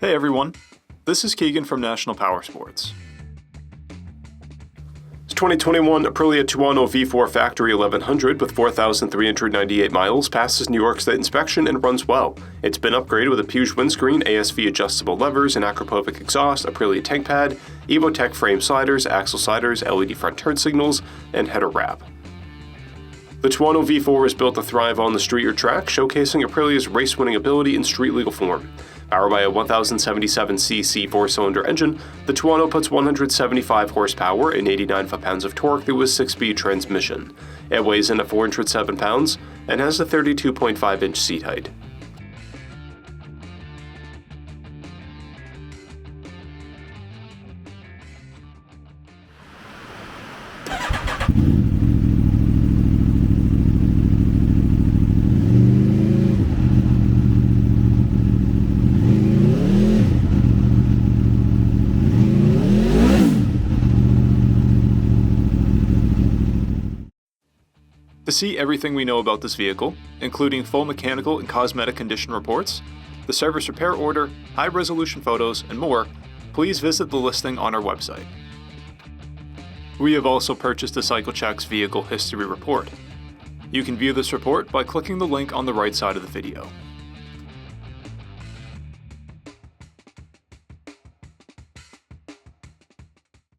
Hey everyone, this is Keegan from National Powersports. It's 2021 Aprilia Tuono V4 Factory 1100 with 4,398 miles passes New York State inspection and runs well. It's been upgraded with a Puge windscreen, ASV adjustable levers, an Acropovic exhaust, Aprilia tank pad, Evotech frame sliders, axle sliders, LED front turn signals, and header wrap. The Tuono V4 is built to thrive on the street or track, showcasing Aprilia's race-winning ability in street-legal form. Powered by a 1077cc four-cylinder engine, the Tuono puts 175 horsepower and 89 foot-pounds of torque through a 6-speed transmission. It weighs in at 407 pounds and has a 32.5-inch seat height. To see everything we know about this vehicle, including full mechanical and cosmetic condition reports, the service repair order, high-resolution photos, and more, please visit the listing on our website. We have also purchased the CycleCheck's Vehicle History Report. You can view this report by clicking the link on the right side of the video.